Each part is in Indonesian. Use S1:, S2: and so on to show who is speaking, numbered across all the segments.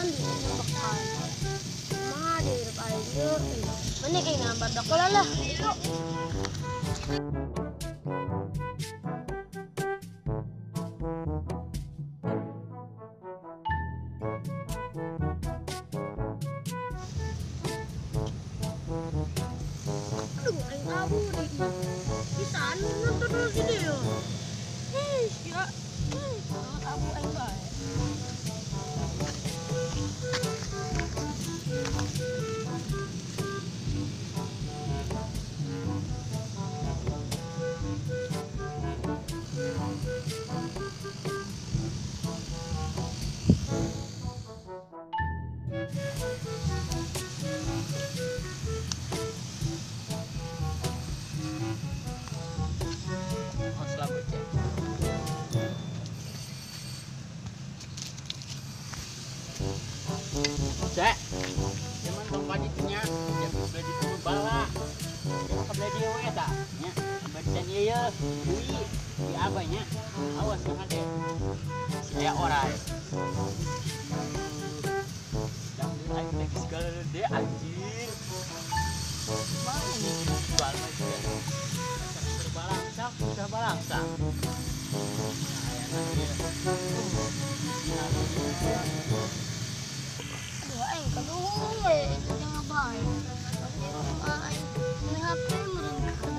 S1: di sini bakal mah di hidup aja. Mana kayak ngambar dakol lah. Yuk. Aduh, aing tahu deh. Bisa nonton dulu sini ya. Ya. Sangat abu aing bae.
S2: Cek, cuman tong pajitnya yang sudah ditunggu bala. Yang kabel dia we eta, nya. Badan ieu deui di abanya. Awas yang ada. Saya orang. Yang lain lagi segala de anjing. Mana nih bala dia. Berbalangsa, sudah balangsa. Aing kadung we jangan bae. Pasti rumah aing ini HP meureun kadang.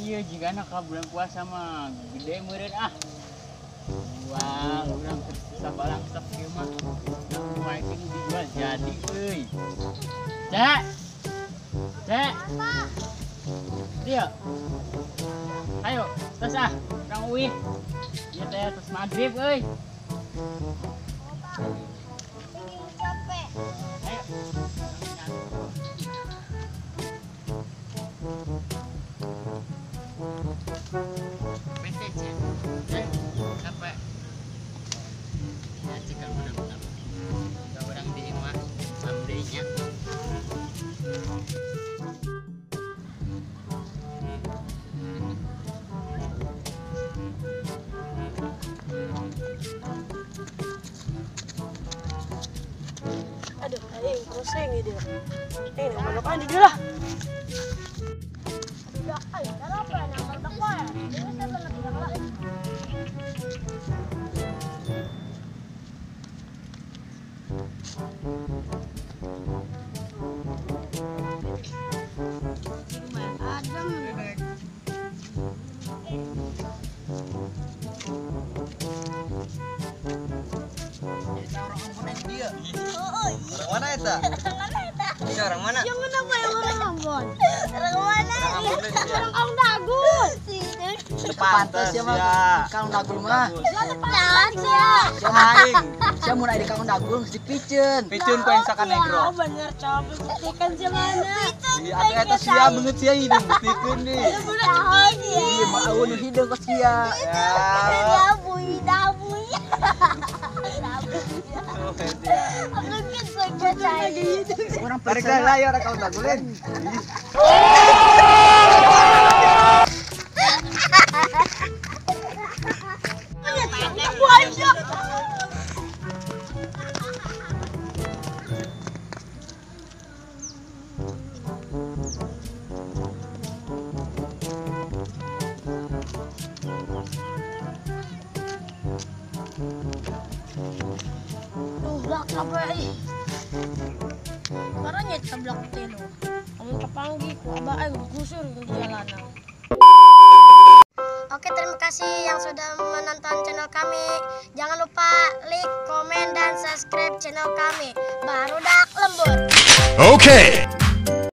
S2: Iya jika nak bulan puasa mah gede meureun ah. Wah, urang tersisa barang stok ieu mah. Nah, itu dijual jadi euy. Cek. Cek. Dia. Ayo, tos ah, Kang Uwi. Ieu teh tos magrib euy.
S1: Capek.
S2: Ayo. Capek. Ya cikal benar-benar. Enggak orang di imah samdenya.
S1: Aduh, aing pusing ini dia. Mana di dia lah. Udah, aing kenapa nambah dakwa ya? Ini saya benar tidak lah. Adam.
S3: Orang mana eta? Ini orang mana?
S1: Yang kenapa yang orang Ambon? Orang mana?
S3: Orang
S1: Kaung Dagun.
S4: Pantes ya mah Kaung Dagul mah.
S1: Jalan ya.
S4: Aing. Sia mun aya di Kaung Dagul geus dipiceun.
S3: Piceun ku yang saka negro.
S1: Bener coba buktikan sih mana.
S3: Iya, eta sia beungeut sia ini buktikan nih.
S4: Ieu mah aweun hideung kos sia.
S1: Ya bui dabui.
S4: Urang
S3: Tarik
S4: periksa
S3: lah ya orang Kaung Dagulin.
S1: Karena nyet sebelah telo. Kamu kepanggih ku abah aing gusur di jalanan. Oke, terima kasih yang sudah menonton channel kami. Jangan lupa like, komen, dan subscribe channel kami. Barudak Lembur.
S5: Okay.